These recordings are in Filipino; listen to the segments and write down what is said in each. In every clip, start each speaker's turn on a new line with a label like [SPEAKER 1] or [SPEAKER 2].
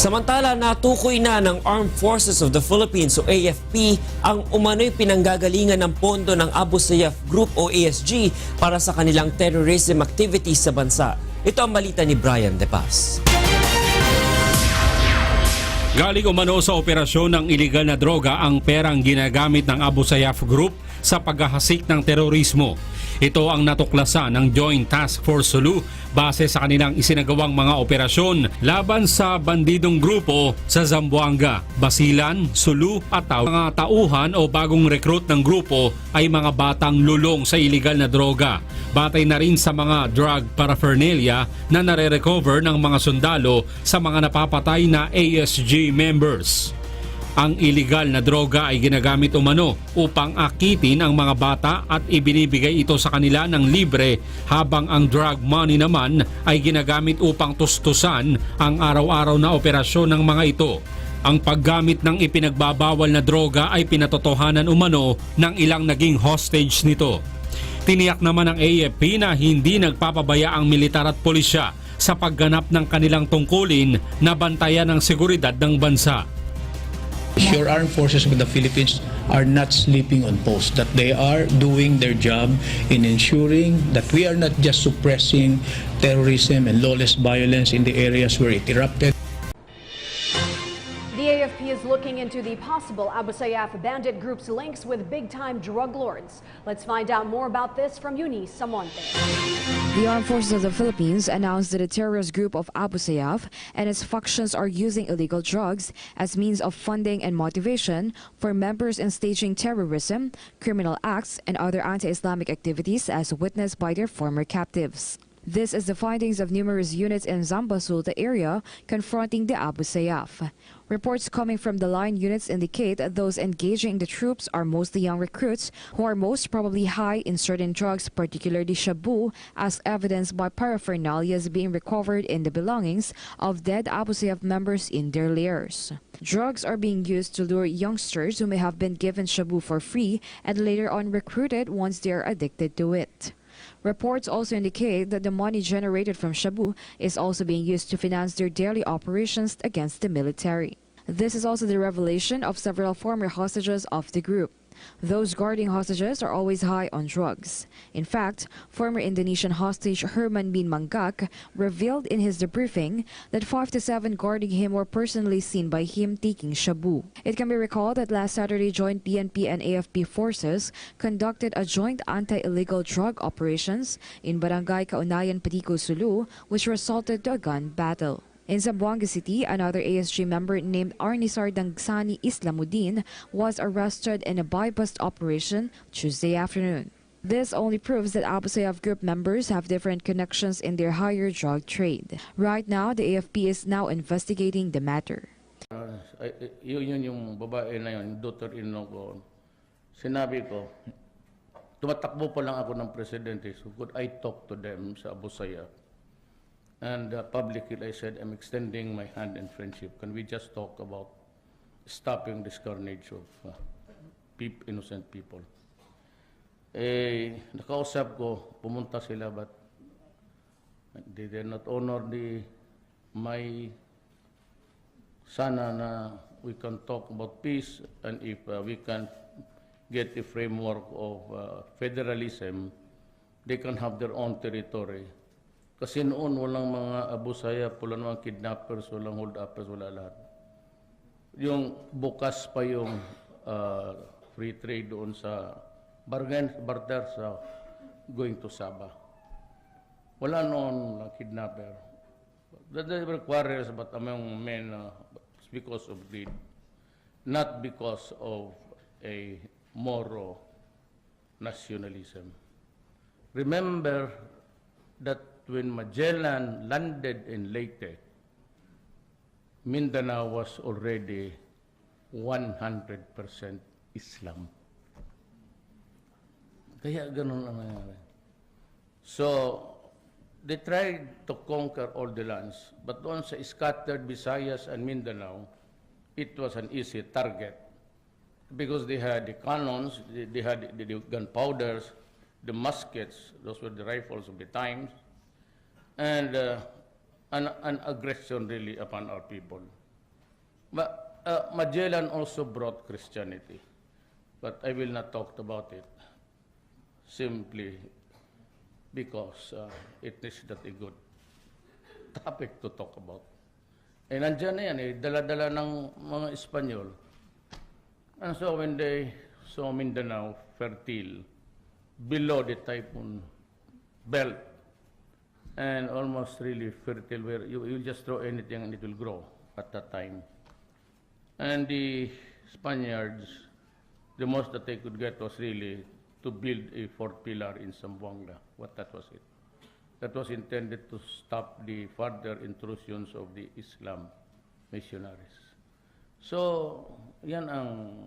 [SPEAKER 1] Samantala, natukoy na ng Armed Forces of the Philippines o AFP ang umano'y pinanggagalingan ng pondo ng Abu Sayaff Group o ASG para sa kanilang terrorism activities sa bansa. Ito ang balita ni Brian De Paz.
[SPEAKER 2] Galing umano sa operasyon ng iligal na droga ang perang ginagamit ng Abu Sayaff Group sa paghahasik ng terorismo. Ito ang natuklasan ng Joint Task Force Sulu base sa kanilang isinagawang mga operasyon laban sa bandidong grupo sa Zamboanga, Basilan, Sulu at mga tauhan o bagong recruit ng grupo ay mga batang lulong sa iligal na droga. Batay na rin sa mga drug paraphernalia na nare-recover ng mga sundalo sa mga napapatay na ASG members. Ang iligal na droga ay ginagamit umano upang akitin ang mga bata at ibinibigay ito sa kanila ng libre, habang ang drug money naman ay ginagamit upang tustusan ang araw-araw na operasyon ng mga ito. Ang paggamit ng ipinagbabawal na droga ay pinatotohanan umano ng ilang naging hostage nito. Tiniyak naman ng AFP na hindi nagpapabaya ang militar at pulisya sa pagganap ng kanilang tungkulin na bantayan ang seguridad ng bansa.
[SPEAKER 3] Your armed forces of the Philippines are not sleeping on post, that they are doing their job in ensuring that we are not just suppressing terrorism and lawless violence in the areas where it erupted.
[SPEAKER 4] The AFP is looking into the possible Abu Sayaff bandit group's links with big-time drug lords. Let's find out more about this from Eunice Samonte.
[SPEAKER 5] The Armed Forces of the Philippines announced that the terrorist group of Abu Sayaff and its factions are using illegal drugs as means of funding and motivation for members in staging terrorism, criminal acts, and other anti-Islamic activities as witnessed by their former captives. This is the findings of numerous units in Zambasulta area confronting the Abu Sayaff. Reports coming from the line units indicate that those engaging the troops are mostly young recruits who are most probably high in certain drugs, particularly shabu, as evidenced by paraphernalia being recovered in the belongings of dead Abu Sayaff members in their lairs. Drugs are being used to lure youngsters who may have been given shabu for free and later on recruited once they are addicted to it. Reports also indicate that the money generated from shabu is also being used to finance their daily operations against the military. This is also the revelation of several former hostages of the group. Those guarding hostages are always high on drugs. In fact, former Indonesian hostage Herman Bin Manggak revealed in his debriefing that 5 to 7 guarding him were personally seen by him taking shabu. It can be recalled that last Saturday, joint PNP and AFP forces conducted a joint anti-illegal drug operations in Barangay Kaunayan, Patico, Sulu, which resulted to a gun battle. In Zamboanga City, another ASG member named Arnisar Dangsani Islamuddin was arrested in a buy-bust operation Tuesday afternoon. This only proves that Abu Sayaff group members have different connections in their higher drug trade. Right now, the AFP is now investigating the matter.
[SPEAKER 6] Yun yung babae na yun, daughter-in-law ko. Sinabi ko, tumatakbo pa lang ako ng presidente, so could I talk to them sa Abu Sayaff? And publicly I said, I'm extending my hand in friendship. Can we just talk about stopping this carnage of innocent people? Nakausap ko, pumunta sila, but they did not honor my sana na we can talk about peace, and if we can get a framework of federalism, they can have their own territory. Kasi noon walang mga Abu Sayaff, walang mga kidnappers, walang hold-uppers, wala lahat. Yung bukas pa yung free trade doon sa barter sa going to Sabah. Wala noon kidnapper. They were quarrels but among men because of greed, not because of a Moro nationalism. Remember that when Magellan landed in Leyte, Mindanao was already 100% Islam. Kaya ganun ang nangyari. So, they tried to conquer all the lands, but doon sa scattered Visayas and Mindanao, it was an easy target because they had the cannons, they had the gunpowders, the muskets, those were the rifles of the times, and an aggression really upon our people. But Magellan also brought Christianity, but I will not talk about it simply because it is not a good topic to talk about. Eh, nandyan na yan eh, dala-dala ng mga Espanyol. And so when they saw Mindanao fertile, below the typhoon belt, and almost really fertile, where you just throw anything and it will grow at that time. And the Spaniards, the most that they could get was really to build a fourth pillar in Zamboanga. What that was it. That was intended to stop the further intrusions of the Islam missionaries. So, yan ang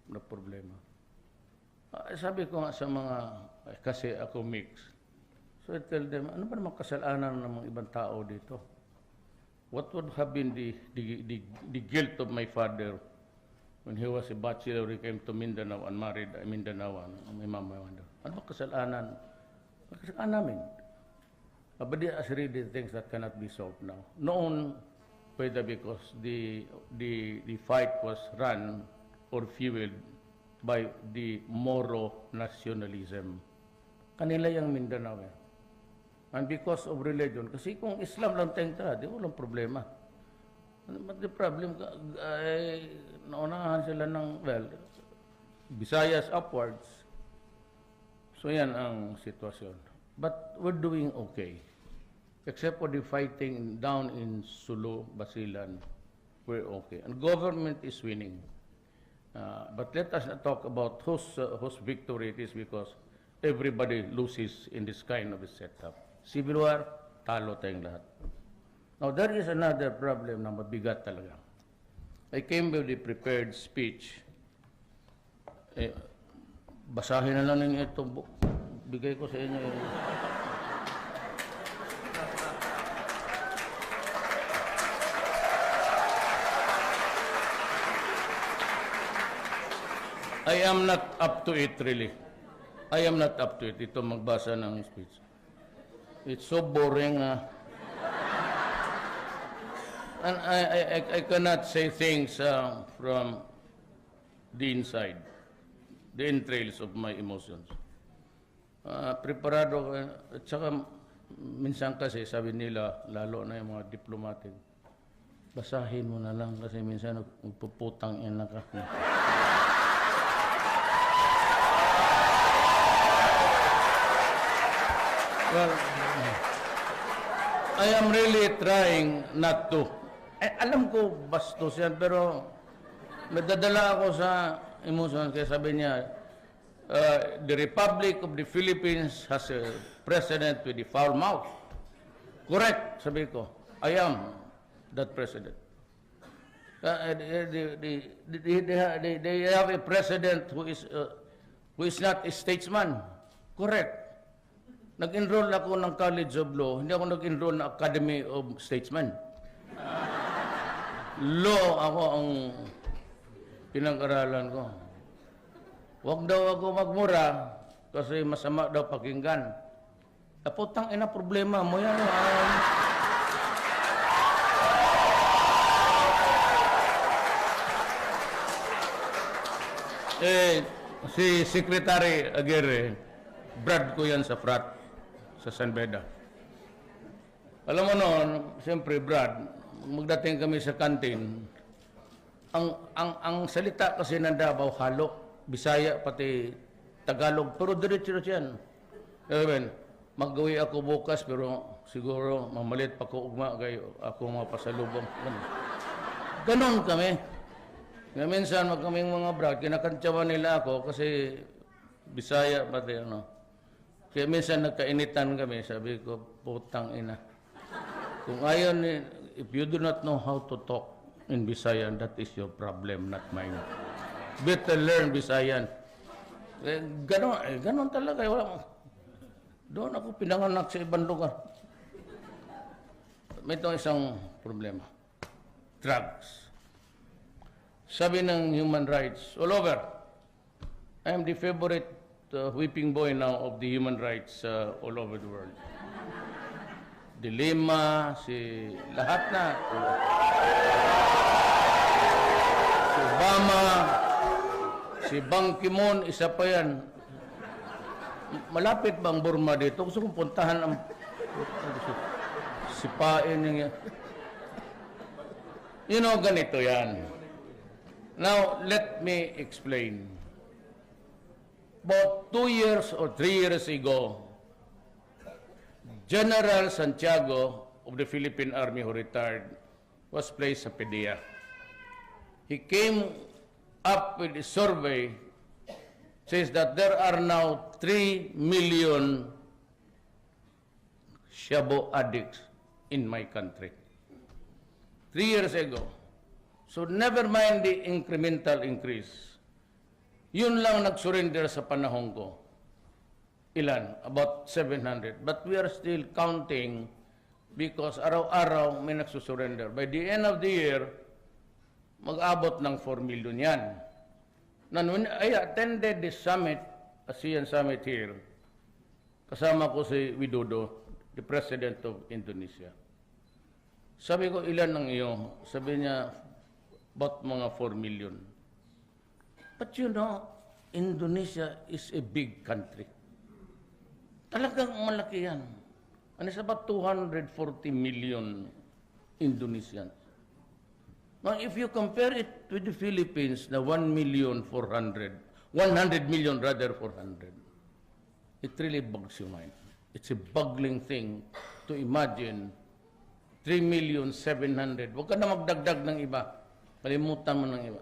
[SPEAKER 6] na problema. Sabi ko nga sa mga, kasi ako mix, so I tell them, ano ba naman kasalanan ng mga ibang tao dito? What would have been the guilt of my father when he was a bachelor, he came to Mindanao and married a Mindanaoan, my mama. Ano ba kasalanan? Kasalanan namin. But there are really things that cannot be solved now. Noon, pwede because the fight was run or fueled by the Moro nationalism. Kanila yung Mindanao eh. And because of religion, kasi kung Islam lang tayong di walang problema. But the problem, naunahan sila ng, well, Visayas upwards. So yan ang sitwasyon. But we're doing okay. Except for the fighting down in Sulu, Basilan, we're okay. And government is winning. But let us not talk about whose victory it is because everybody loses in this kind of a setup. Civil war, talo tayong lahat. Now, there is another problem na mabigat talaga. I came with a prepared speech. Basahin na lang ninyo ito. Bigay ko sa inyo. I am not up to it, really. I am not up to it. Ito magbasa ng speech. It's so boring. And I cannot say things from the inside, the entrails of my emotions. Preparado, at saka minsan kasi sabi nila, lalo na yung mga diplomatic, basahin mo na lang kasi minsan magpuputang ina ka. Well, I am really trying not to. Alam ko bastos yan, pero nadadala ako sa emotion. Kaya sabi niya, the Republic of the Philippines has a president with a foul mouth. Correct, sabi ko. I am that president. They have a president who is not a statesman. Correct. Nag-enroll ako ng College of Law, hindi ako nag-enroll ng Academy of Statesmen. Law ako ang pinag-aralan ko. Huwag daw ako magmura kasi masama daw pakinggan. Putang ina, problema mo yan. Si Secretary Aguirre, Brad ko yan sa frat. Sa San Beda. Alam mo noon, siyempre Brad, magdating kami sa kantin, ang salita kasi ng Davao, halo, Bisaya, pati Tagalog, pero diretso yan. Mag-uwi ako bukas, pero siguro mamalit pa ko ugma, kayo ako mapasalubong. Ganon kami. Nga minsan, kaming mga Brad, kinakantsawan nila ako kasi Bisaya, pati ano. Kaya minsan nagkainitan kami, sabi ko, putang ina. Kung ayaw ni, if you do not know how to talk in Visayan, that is your problem, not mine. Better learn Visayan. Ganon talaga. Doon ako pinanganak sa ibang lugar. May itong isang problema. Drugs. Sabi ng human rights, all over, I am the favorite whipping boy now of the human rights all over the world. Dilima, si lahat na. Si Obama, si Ban Ki-moon, isa pa yan. Malapit ba ang Burma dito? Gusto kong puntahan ang sipain niya. You know, ganito yan. Now, let me explain. About 2 years or 3 years ago, General Santiago of the Philippine Army who retired was placed sa PDEA. He came up with a survey says that there are now 3 million shabu addicts in my country. 3 years ago. So never mind the incremental increase. Yun lang nag-surrender sa panahon ko. Ilan? About 700. But we are still counting because araw-araw may nagsusurrender. By the end of the year, mag-abot ng 4 million yan. Now, when I attended this summit, ASEAN summit here, kasama ko si Widodo, the President of Indonesia. Sabi ko, ilan ng iyo? Sabi niya, about mga 4 million. But you know, Indonesia is a big country. Talagang malaki yan. And it's about 240 million Indonesians. Now, if you compare it with the Philippines, na 100 million rather 400, it really bugs your mind. It's a boggling thing to imagine 3,700,000. Huwag ka na magdagdag ng iba. Kalimutan mo ng iba.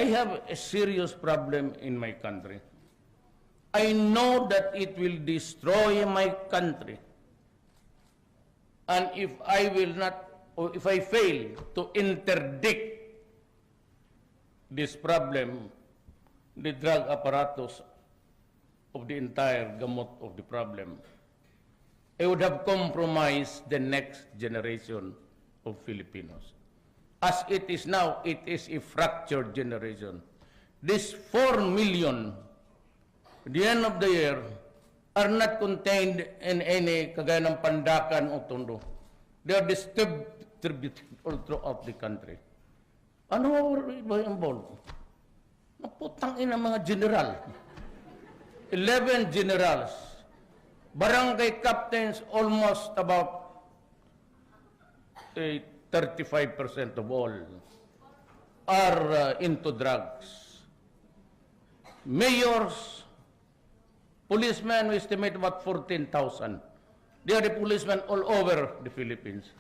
[SPEAKER 6] I have a serious problem in my country. I know that it will destroy my country. And if I will not, or if I fail to interdict this problem, the drug apparatus of the entire gamot of the problem, I would have compromised the next generation of Filipinos. As it is now, it is a fractured generation. This 4 million, at the end of the year, are not contained in any kagaya ng Pandakan o Tondo. They are distributed all throughout the country. Ano ba yung involved? Naputang ina mga general. 11 generals. Barangay captains, almost about 35% of all are into drugs. Mayors, policemen, we estimate about 14,000. They are the policemen all over the Philippines.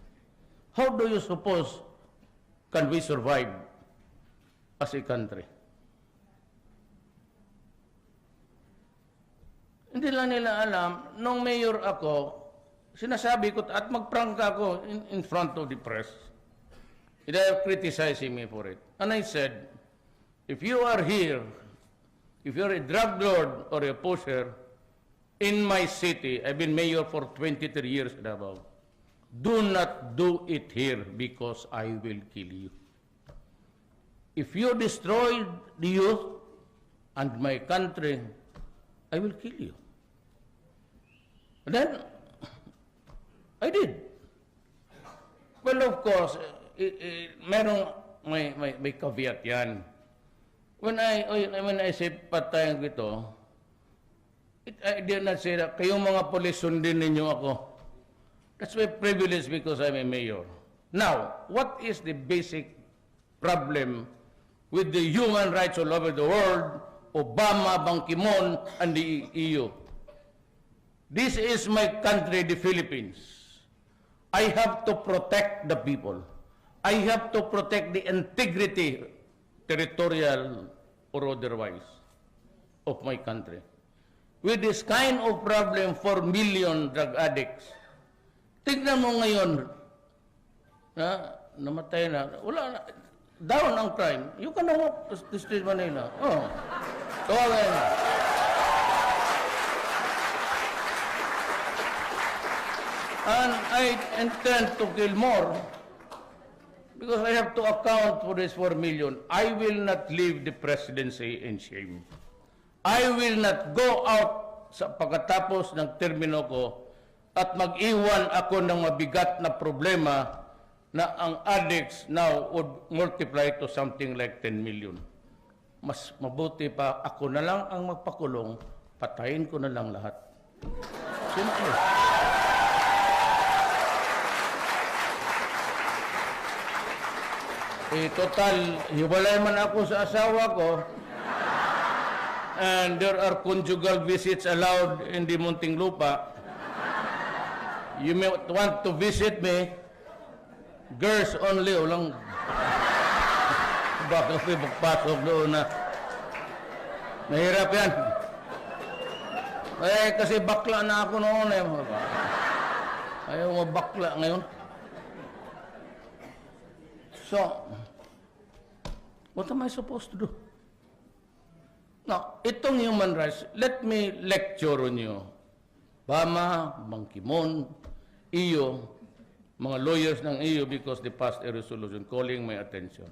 [SPEAKER 6] How do you suppose can we survive as a country? Hindi lang nila alam, nung mayor ako, sinasabi ko, at magprangka ako in front of the press. They are criticizing me for it. And I said, if you are here, if you're a drug lord or a pusher in my city, I've been mayor for 23 years and above, do not do it here because I will kill you. If you destroy the youth and my country, I will kill you. And then, I did. Well, of course, may caveat yan. When I say patayan ito, I did not say that, kayong mga polis, sundin ninyo ako. That's my privilege because I'm a mayor. Now, what is the basic problem with the human rights all over the world, Obama, Ban Ki-moon, and the EU? This is my country, the Philippines. I have to protect the people. I have to protect the integrity, territorial or otherwise, of my country. With this kind of problem, 4 million drug addicts, tignan mo ngayon, namatay na, wala na, down ang crime. You can walk to street Manila. Oh, tawagan na. And I intend to kill more because I have to account for this 4 million. I will not leave the presidency in shame. I will not go out sa pagkatapos ng termino ko at mag-iwan ako ng mabigat na problema na ang addicts now would multiply to something like 10 million. Mas mabuti pa ako na lang ang magpakulong, patayin ko na lang lahat. Simple. Total, hiwalay man ako sa asawa ko, and there are conjugal visits allowed in the Muntinlupa. You may want to visit me, girls only, walang baka may magpasok doon na mahirap yan. Kasi bakla na ako noon eh. Ayaw mabakla ngayon. So, what am I supposed to do? Now, itong human rights, let me lecture on you. Bama, Mang Kimon, iyo, mga lawyers ng iyo because they passed a resolution calling my attention.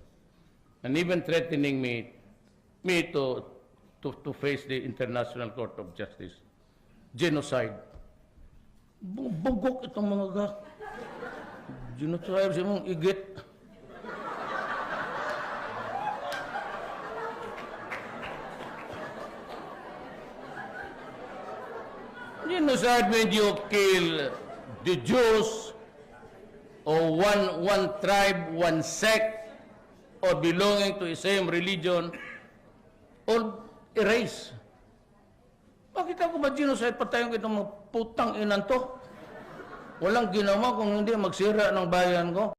[SPEAKER 6] And even threatening me to face the International Court of Justice. Genocide. Bugok itong mga genocide sa mong igit. Genocide means you kill the Jews or one tribe, one sect, or belonging to the same religion, or a race. Bakit ako ba genocide? Patayin ko itong mga putang inan to. Walang ginawa kung hindi magsira ng bayan ko.